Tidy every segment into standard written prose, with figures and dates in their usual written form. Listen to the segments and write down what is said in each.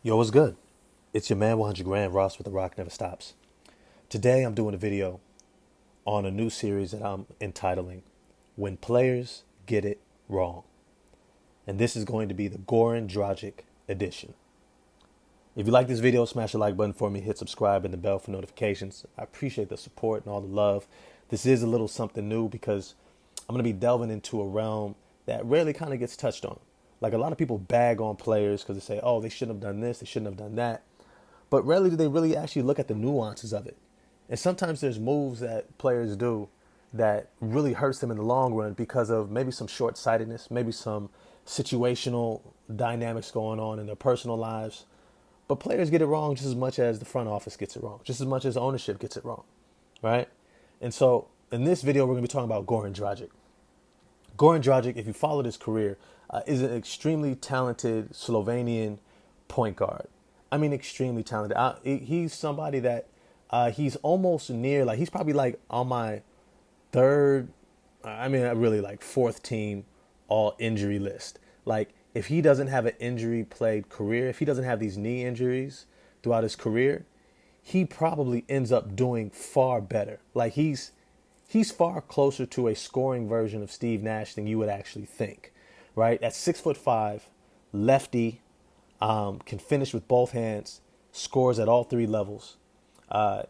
Yo, what's good? It's your man 100 Grand Ross with The Rock Never Stops. Today I'm doing a video on a new series that I'm entitling When Players Get It Wrong. And this is going to be the Goran Dragic edition. If you like this video, smash the like button for me, hit subscribe and the bell for notifications. I appreciate the support and all the love. This is a little something new because I'm going to be delving into a realm that rarely kind of gets touched on. Like a lot of people bag on players because they say, oh, they shouldn't have done this, they shouldn't have done that. But rarely do they really actually look at the nuances of it. And sometimes there's moves that players do that really hurts them in the long run because of maybe some short-sightedness, maybe some situational dynamics going on in their personal lives. But players get it wrong just as much as the front office gets it wrong, just as much as ownership gets it wrong, right? And so in this video, we're going to be talking about Goran Dragic. Goran Dragic, if you followed his career, is an extremely talented Slovenian point guard. I mean, extremely talented. He's somebody that he's almost near, like he's probably like on my really like fourth team all injury list. Like if he doesn't have an injury played career, if he doesn't have these knee injuries throughout his career, he probably ends up doing far better. Like he's far closer to a scoring version of Steve Nash than you would actually think, right? At 6'5", lefty, can finish with both hands, scores at all three levels,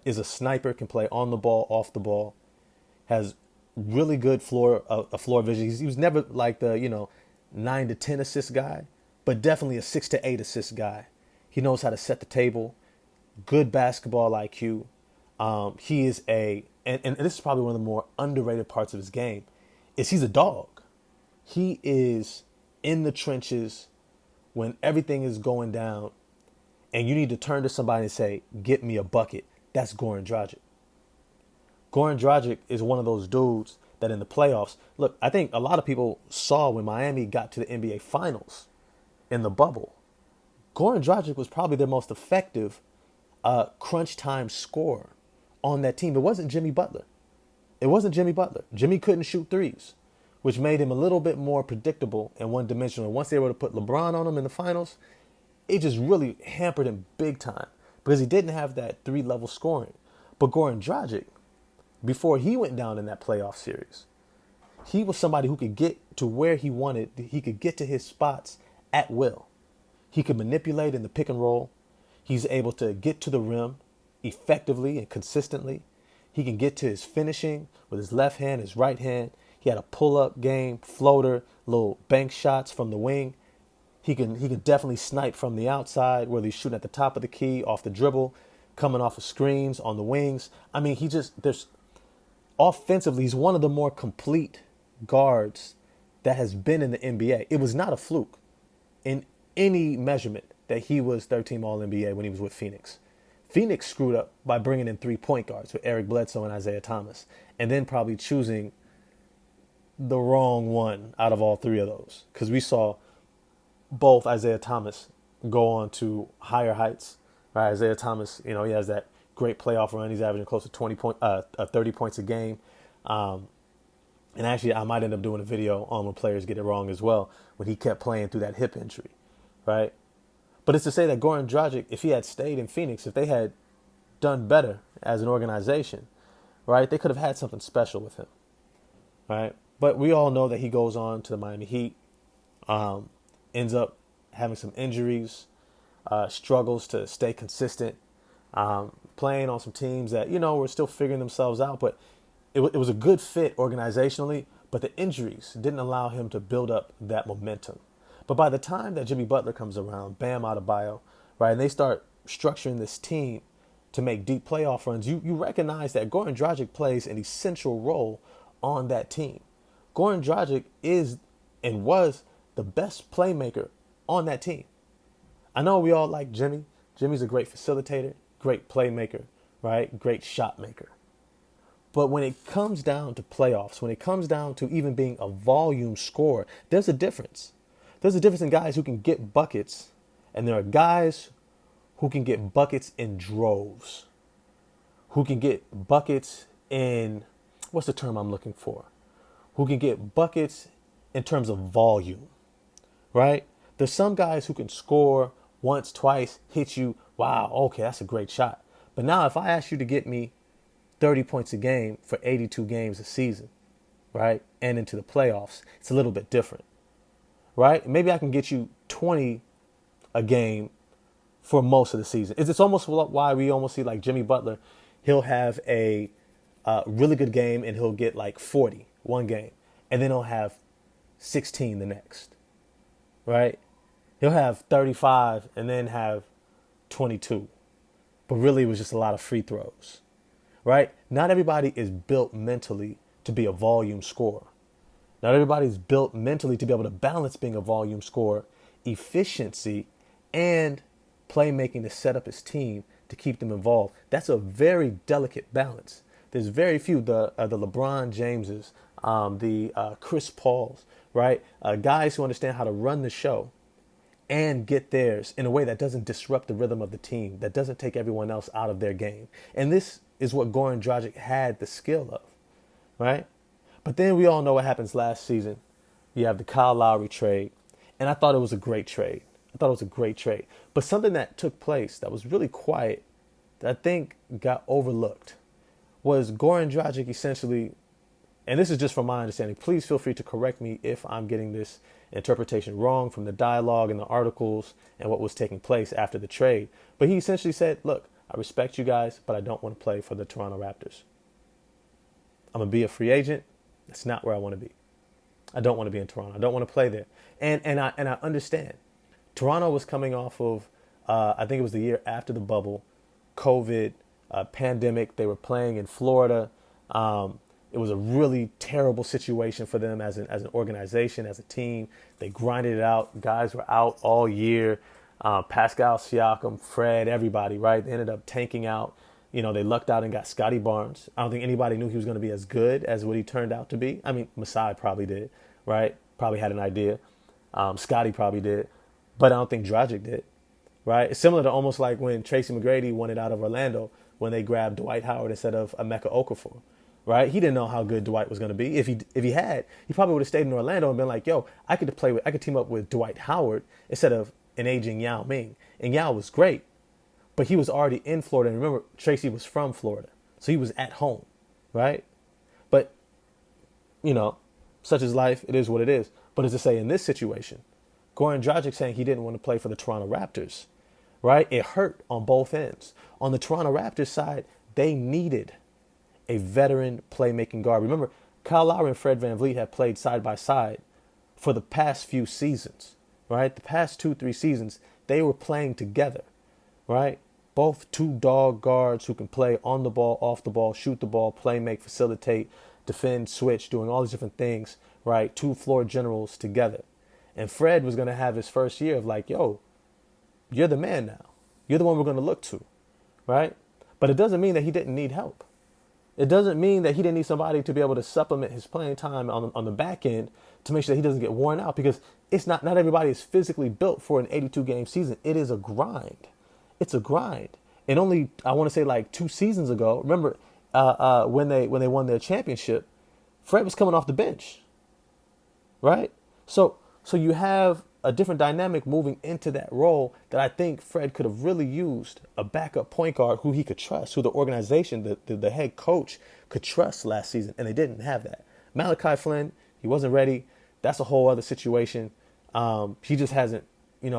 is a sniper, can play on the ball, off the ball, has really good floor vision. He was never like the 9 to 10 assist guy, but definitely a 6 to 8 assist guy. He knows how to set the table, good basketball IQ. He is and this is probably one of the more underrated parts of his game, is he's a dog. He is in the trenches when everything is going down and you need to turn to somebody and say, get me a bucket. That's Goran Dragic. Goran Dragic is one of those dudes that in the playoffs, look, I think a lot of people saw when Miami got to the NBA Finals in the bubble, Goran Dragic was probably their most effective crunch time scorer on that team. It wasn't Jimmy Butler. Jimmy couldn't shoot threes, which made him a little bit more predictable and one-dimensional. Once they were to put LeBron on him in the finals, it just really hampered him big time because he didn't have that three-level scoring. But Goran Dragic, before he went down in that playoff series, he was somebody who could get to where he wanted. He could get to his spots at will. He could manipulate in the pick and roll. He's able to get to the rim effectively and consistently. He can get to his finishing with his left hand, his right hand. He had a pull-up game, floater, little bank shots from the wing. He can definitely snipe from the outside, whether he's shooting at the top of the key, off the dribble, coming off of screens, on the wings. I mean, offensively, he's one of the more complete guards that has been in the NBA. It was not a fluke in any measurement that he was third team All-NBA when he was with Phoenix. Phoenix screwed up by bringing in 3 point guards with Eric Bledsoe and Isaiah Thomas, and then probably choosing the wrong one out of all 3 of those, because we saw both Isaiah Thomas go on to higher heights. Right? Isaiah Thomas, he has that great playoff run. He's averaging close to 30 points a game. And actually, I might end up doing a video on when players get it wrong as well, when he kept playing through that hip injury, right? But it's to say that Goran Dragic, if he had stayed in Phoenix, if they had done better as an organization, right, they could have had something special with him, right? But we all know that he goes on to the Miami Heat, ends up having some injuries, struggles to stay consistent, playing on some teams that, were still figuring themselves out. But it was a good fit organizationally, but the injuries didn't allow him to build up that momentum. But by the time that Jimmy Butler comes around, Bam Adebayo, right, and they start structuring this team to make deep playoff runs, you recognize that Goran Dragic plays an essential role on that team. Goran Dragic is and was the best playmaker on that team. I know we all like Jimmy. Jimmy's a great facilitator, great playmaker, right? Great shot maker. But when it comes down to playoffs, when it comes down to even being a volume scorer, there's a difference. There's a difference in guys who can get buckets, and there are guys who can get buckets in droves, who can get buckets in, what's the term I'm looking for? Who can get buckets in terms of volume, right? There's some guys who can score once, twice, hit you. Wow, okay, that's a great shot. But now if I ask you to get me 30 points a game for 82 games a season, right, and into the playoffs, it's a little bit different, right? Maybe I can get you 20 a game for most of the season. It's almost why we almost see like Jimmy Butler. He'll have a really good game and he'll get like 40 one game, and then he'll have 16 the next, right? He'll have 35 and then have 22. But really, it was just a lot of free throws, right? Not everybody is built mentally to be a volume scorer. Not everybody's built mentally to be able to balance being a volume scorer, efficiency, and playmaking to set up his team to keep them involved. That's a very delicate balance. There's very few, the LeBron Jameses, the Chris Pauls, right? Guys who understand how to run the show and get theirs in a way that doesn't disrupt the rhythm of the team, that doesn't take everyone else out of their game. And this is what Goran Dragic had the skill of, right? But then we all know what happens last season. You have the Kyle Lowry trade, and I thought it was a great trade. But something that took place that was really quiet, that I think got overlooked, was Goran Dragic essentially, and this is just from my understanding, please feel free to correct me if I'm getting this interpretation wrong from the dialogue and the articles and what was taking place after the trade. But he essentially said, look, I respect you guys, but I don't want to play for the Toronto Raptors. I'm going to be a free agent. That's not where I want to be. I don't want to be in Toronto. I don't want to play there. And I understand. Toronto was coming off of, I think it was the year after the bubble, COVID, pandemic. They were playing in Florida. It was a really terrible situation for them as an organization, as a team. They grinded it out. Guys were out all year. Pascal Siakam, Fred, everybody, right? They ended up tanking out. You know, they lucked out and got Scotty Barnes. I don't think anybody knew he was going to be as good as what he turned out to be. I mean, Masai probably did, right? Probably had an idea. Scotty probably did. But I don't think Dragic did, right? It's similar to almost like when Tracy McGrady wanted out of Orlando when they grabbed Dwight Howard instead of Emeka Okafor. Right, he didn't know how good Dwight was going to be. If he had, he probably would have stayed in Orlando and been like, "Yo, I could team up with Dwight Howard instead of an aging Yao Ming." And Yao was great, but he was already in Florida. And remember, Tracy was from Florida, so he was at home, right? But you know, such is life. It is what it is. But as I say, in this situation, Goran Dragic saying he didn't want to play for the Toronto Raptors, right? It hurt on both ends. On the Toronto Raptors side, they needed a veteran playmaking guard. Remember, Kyle Lowry and Fred VanVleet have played side by side for the past few seasons, right? The past 2-3 seasons, they were playing together, right? Both two dog guards who can play on the ball, off the ball, shoot the ball, play, make, facilitate, defend, switch, doing all these different things, right? Two floor generals together. And Fred was going to have his first year of like, yo, you're the man now. You're the one we're going to look to, right? But it doesn't mean that he didn't need help. It doesn't mean that he didn't need somebody to be able to supplement his playing time on the back end to make sure that he doesn't get worn out, because it's not everybody is physically built for an 82 game season. It is a grind. It's a grind. And only, I want to say like 2 seasons ago, remember when they won their championship, Fred was coming off the bench, right? So you have a different dynamic moving into that role that I think Fred could have really used a backup point guard who he could trust, who the organization, the head coach could trust last season, and they didn't have that. Malachi Flynn, he wasn't ready. That's a whole other situation. He just hasn't,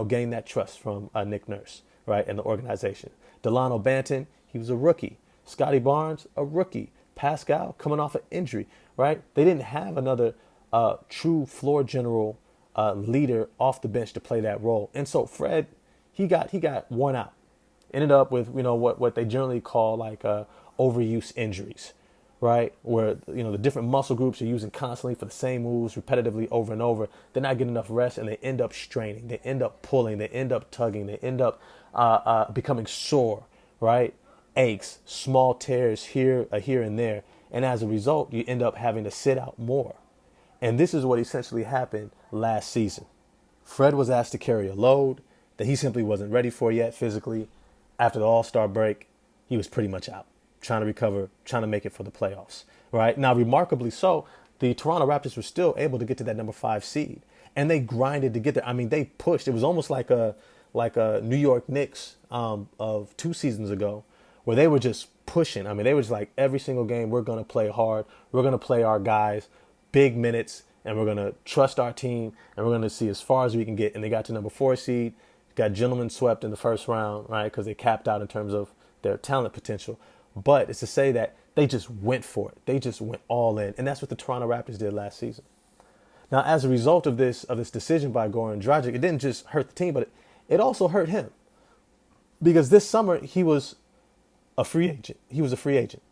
gained that trust from Nick Nurse, right, and the organization. Delano Banton, he was a rookie. Scotty Barnes, a rookie. Pascal, coming off an injury, right? They didn't have another true floor general leader off the bench to play that role. And so Fred, he got worn out. Ended up with, what they generally call like overuse injuries, right? Where, the different muscle groups are using constantly for the same moves repetitively over and over. They're not getting enough rest and they end up straining. They end up pulling. They end up tugging. They end up becoming sore, right? Aches, small tears here and there. And as a result, you end up having to sit out more. And this is what essentially happened last season. Fred was asked to carry a load that he simply wasn't ready for yet physically. After the All-Star break, he was pretty much out, trying to recover, trying to make it for the playoffs, right? Now, remarkably so, the Toronto Raptors were still able to get to that number 5 seed, and they grinded to get there. I mean, they pushed. It was almost like like a New York Knicks of 2 seasons ago, where they were just pushing. I mean, they were just like every single game, we're going to play hard. We're going to play our guys big minutes, and we're going to trust our team, and we're going to see as far as we can get. And they got to number 4 seed, got gentlemen swept in the first round, right? Because they capped out in terms of their talent potential. But it's to say that they just went for it. They just went all in. And that's what the Toronto Raptors did last season. Now, as a result of this decision by Goran Dragic, it didn't just hurt the team, but it also hurt him. Because this summer, he was a free agent. He was a free agent.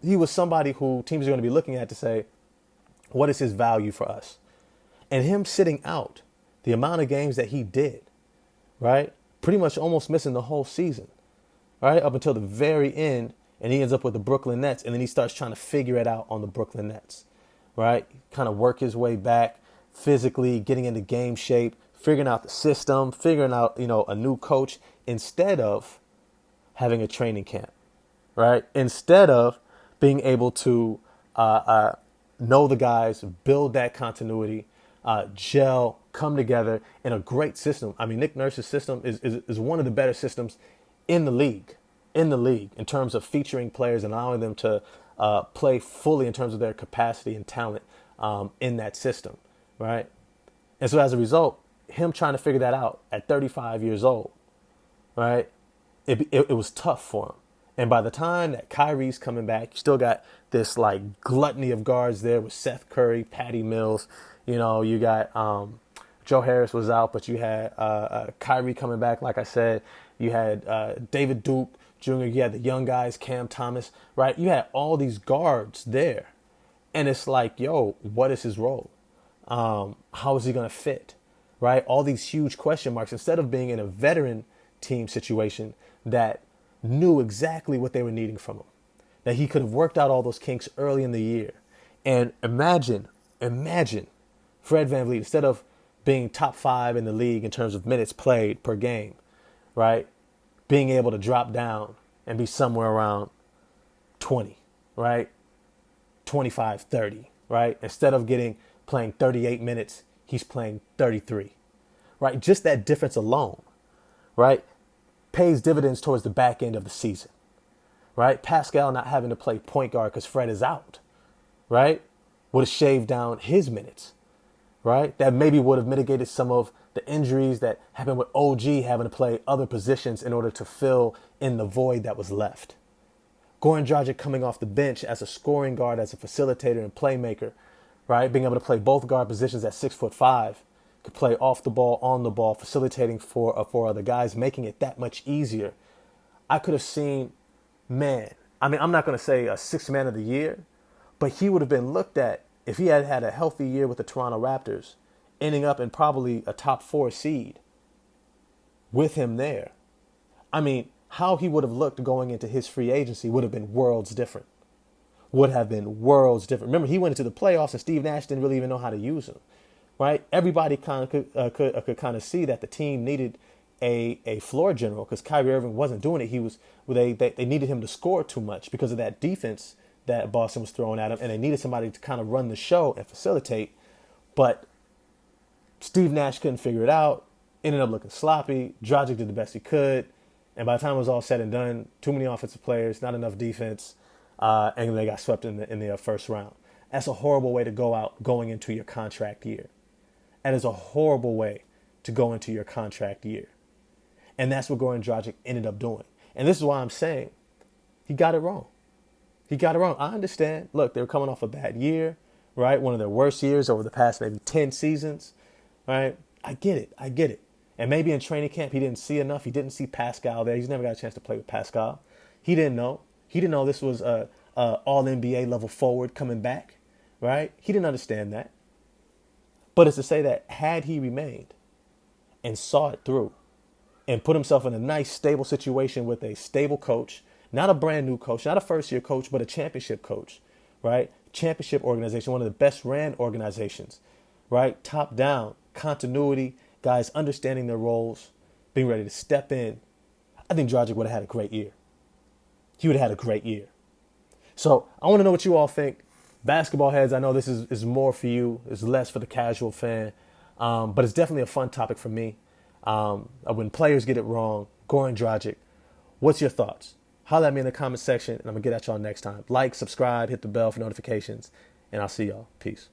He was somebody who teams are going to be looking at to say, what is his value for us? And him sitting out the amount of games that he did, right? Pretty much almost missing the whole season, right? Up until the very end, and he ends up with the Brooklyn Nets, and then he starts trying to figure it out on the Brooklyn Nets, right? Kind of work his way back physically, getting into game shape, figuring out the system, figuring out, a new coach, instead of having a training camp, right? Instead of being able to know the guys, build that continuity, gel, come together in a great system. I mean, Nick Nurse's system is one of the better systems in the league, in terms of featuring players and allowing them to play fully in terms of their capacity and talent in that system, right? And so as a result, him trying to figure that out at 35 years old, right? It was tough for him. And by the time that Kyrie's coming back, you still got this like gluttony of guards there with Seth Curry, Patty Mills. You got Joe Harris was out, but you had Kyrie coming back. Like I said, you had David Duke Jr. You had the young guys, Cam Thomas, right? You had all these guards there. And it's like, yo, what is his role? How is he going to fit, right? All these huge question marks. Instead of being in a veteran team situation that knew exactly what they were needing from him, that he could have worked out all those kinks early in the year. And imagine Fred VanVleet, instead of being top 5 in the league in terms of minutes played per game, right? Being able to drop down and be somewhere around 20, right? 25, 30, right? Instead of playing 38 minutes, he's playing 33, right? Just that difference alone, right, pays dividends towards the back end of the season, right? Pascal not having to play point guard because Fred is out, right, would have shaved down his minutes, right? That maybe would have mitigated some of the injuries that happened with OG having to play other positions in order to fill in the void that was left. Goran Dragic coming off the bench as a scoring guard, as a facilitator and playmaker, right? Being able to play both guard positions at 6'5", could play off the ball, on the ball, facilitating for other guys, making it that much easier. I could have seen, man, I mean, I'm not going to say a 6th man of the year, but he would have been looked at if he had had a healthy year with the Toronto Raptors, ending up in probably a top 4 seed with him there. I mean, how he would have looked going into his free agency would have been worlds different. Remember, he went into the playoffs and Steve Nash didn't really even know how to use him, right? Everybody kind of could kind of see that the team needed a floor general because Kyrie Irving wasn't doing it. They needed him to score too much because of that defense that Boston was throwing at him, and they needed somebody to kind of run the show and facilitate. But Steve Nash couldn't figure it out, ended up looking sloppy. Dragic did the best he could. And by the time it was all said and done, too many offensive players, not enough defense, and they got swept in the first round. That's a horrible way to go out going into your contract year. That is a horrible way to go into your contract year. And that's what Goran Dragic ended up doing. And this is why I'm saying he got it wrong. I understand. Look, they were coming off a bad year, right? One of their worst years over the past maybe 10 seasons, right? I get it. And maybe in training camp, he didn't see enough. He didn't see Pascal there. He's never got a chance to play with Pascal. He didn't know. This was a all NBA level forward coming back, right? He didn't understand that. But it's to say that had he remained and saw it through and put himself in a nice, stable situation with a stable coach, not a brand new coach, not a first-year coach, but a championship coach, right? Championship organization, one of the best ran organizations, right? Top down, continuity, guys understanding their roles, being ready to step in. I think Dragic would have had a great year. He would have had a great year. So I want to know what you all think. Basketball heads, I know this is more for you. It's less for the casual fan. But it's definitely a fun topic for me. when players get it wrong. Goran Dragic. What's your thoughts? Holler at me in the comment section, and I'm going to get at y'all next time. Like, subscribe, hit the bell for notifications, and I'll see y'all. Peace.